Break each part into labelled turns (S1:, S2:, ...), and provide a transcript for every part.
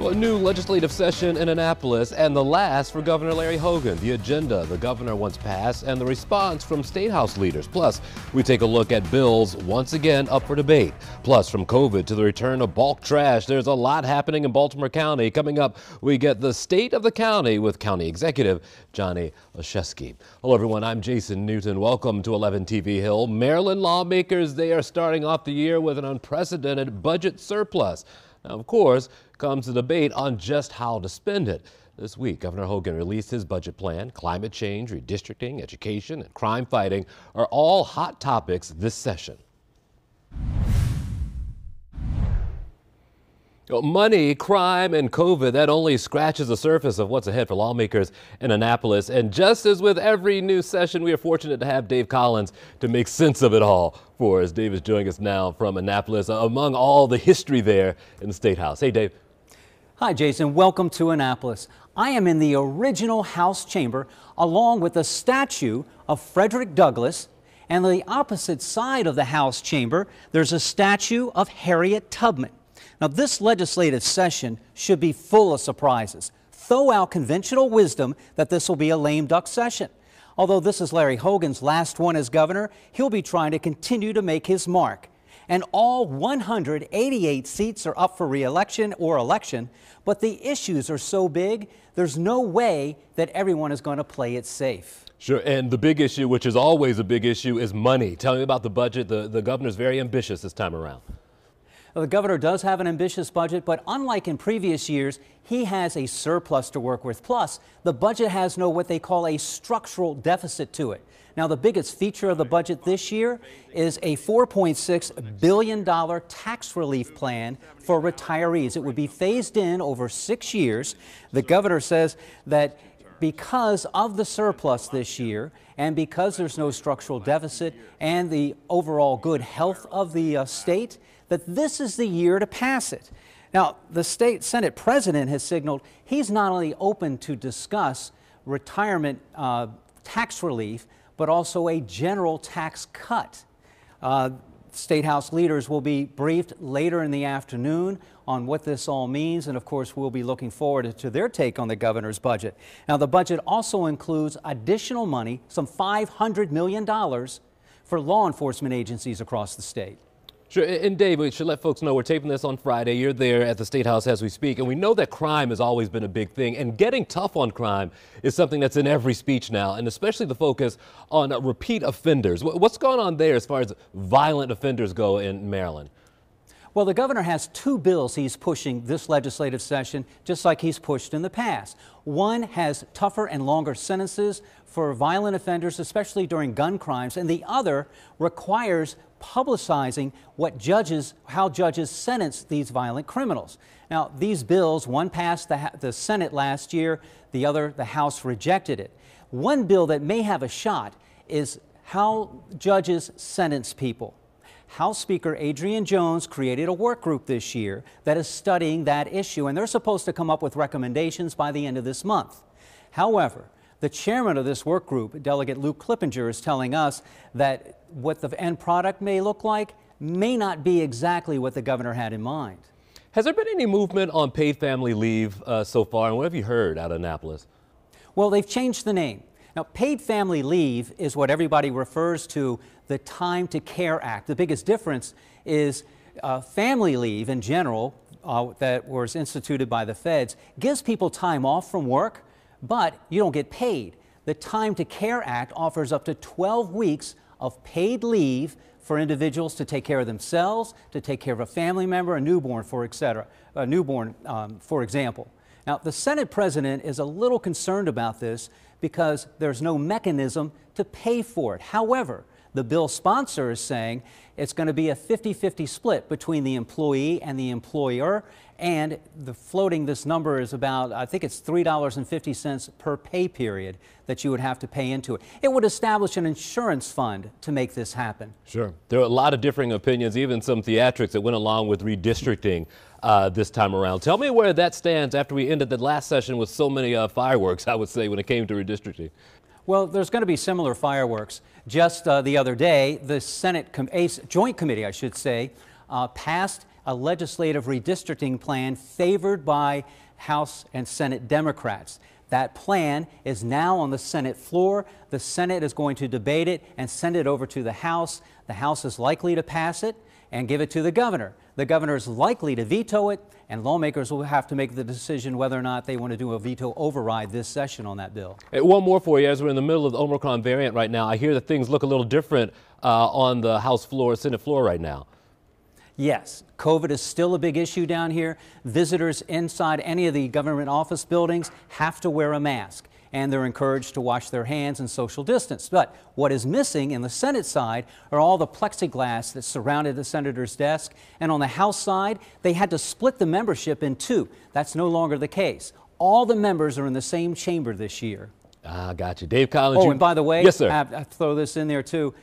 S1: Well, a new legislative session in Annapolis and the last for Governor Larry Hogan. The agenda the governor wants passed and the response from State House leaders. Plus, we take a look at bills once again up for debate. Plus, from COVID to the return of bulk trash, there's a lot happening in Baltimore County. Coming up, we get the state of the county with County Executive Johnny Olszewski. Hello, everyone. I'm Jason Newton. Welcome to 11 TV Hill. Maryland lawmakers, they are starting off the year with an unprecedented budget surplus. Now, of course, comes the debate on just how to spend it. This week, Governor Hogan released his budget plan. Climate change, redistricting, education, and crime fighting are all hot topics this session. Money, crime, and COVID, that only scratches the surface of what's ahead for lawmakers in Annapolis. And just as with every new session, we are fortunate to have Dave Collins to make sense of it all for us. Dave is joining us now from Annapolis, among all the history there in the State House. Hey, Dave.
S2: Hi, Jason. Welcome to Annapolis. I am in the original House chamber, along with a statue of Frederick Douglass. And on the opposite side of the House chamber, there's a statue of Harriet Tubman. Now, this legislative session should be full of surprises. Throw out conventional wisdom that this will be a lame duck session. Although this is Larry Hogan's last one as governor, he'll be trying to continue to make his mark. And all 188 seats are up for re-election or election, but the issues are so big, there's no way that everyone is going to play it safe.
S1: Sure, and the big issue, which is always a big issue, is money. Tell me about the budget. The governor's very ambitious this time around.
S2: Well, the governor does have an ambitious budget, but unlike in previous years, he has a surplus to work with. Plus, the budget has what they call a structural deficit to it. Now, the biggest feature of the budget this year is a $4.6 billion tax relief plan for retirees. It would be phased in over 6 years. The governor says that because of the surplus this year and because there's no structural deficit and the overall good health of the state, that this is the year to pass it. Now, the state Senate president has signaled he's not only open to discuss retirement tax relief, but also a general tax cut. State House leaders will be briefed later in the afternoon on what this all means, and of course we'll be looking forward to their take on the governor's budget. Now, the budget also includes additional money, some $500 million for law enforcement agencies across the state.
S1: Sure, and Dave, we should let folks know we're taping this on Friday. You're there at the State House as we speak, and we know that crime has always been a big thing, and getting tough on crime is something that's in every speech now, and especially the focus on repeat offenders. What's going on there as far as violent offenders go in Maryland?
S2: Well, the governor has 2 bills he's pushing this legislative session, just like he's pushed in the past. One has tougher and longer sentences for violent offenders, especially during gun crimes, and the other requires publicizing how judges sentence these violent criminals. Now, these bills, one passed the Senate last year, the other, the House rejected it. One bill that may have a shot is how judges sentence people. House Speaker Adrian Jones created a work group this year that is studying that issue, and they're supposed to come up with recommendations by the end of this month. However, the chairman of this work group, Delegate Luke Clippinger, is telling us that what the end product may look like may not be exactly what the governor had in mind.
S1: Has there been any movement on paid family leave so far, and what have you heard out of Annapolis?
S2: Well, they've changed the name. Now, paid family leave is what everybody refers to the Time to Care Act. The biggest difference is family leave in general that was instituted by the feds gives people time off from work, but you don't get paid. The Time to Care Act offers up to 12 weeks of paid leave for individuals to take care of themselves, to take care of a family member, a newborn, for example. Now, the Senate president is a little concerned about this because there's no mechanism to pay for it. However, the bill sponsor is saying it's going to be a 50-50 split between the employee and the employer, and this number is about, I think it's $3.50 per pay period that you would have to pay into it. It would establish an insurance fund to make this happen.
S1: Sure. There are a lot of differing opinions, even some theatrics that went along with redistricting this time around. Tell me where that stands after we ended the last session with so many fireworks, I would say, when it came to redistricting.
S2: Well, there's going to be similar fireworks. Just the other day, the Senate Joint Committee, passed a legislative redistricting plan favored by House and Senate Democrats. That plan is now on the Senate floor. The Senate is going to debate it and send it over to the House. The House is likely to pass it and give it to the governor. The governor is likely to veto it, and lawmakers will have to make the decision whether or not they want to do a veto override this session on that bill.
S1: Hey, one more for you, as we're in the middle of the Omicron variant right now. I hear that things look a little different on the House floor, Senate floor right now.
S2: Yes, COVID is still a big issue down here. Visitors inside any of the government office buildings have to wear a mask, and they're encouraged to wash their hands and social distance. But what is missing in the Senate side are all the plexiglass that surrounded the senator's desk. And on the House side, they had to split the membership in two. That's no longer the case. All the members are in the same chamber this year.
S1: Ah, got you. Dave Collins.
S2: Oh, and by the way,
S1: yes, sir.
S2: I have to throw this in there too.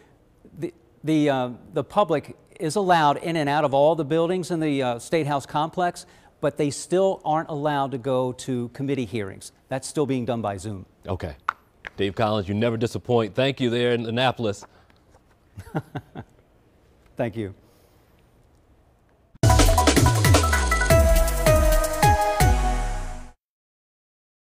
S2: The public is allowed in and out of all the buildings in the State House complex, but they still aren't allowed to go to committee hearings. That's still being done by Zoom.
S1: Okay. Dave Collins, you never disappoint. Thank you there in Annapolis.
S2: Thank you.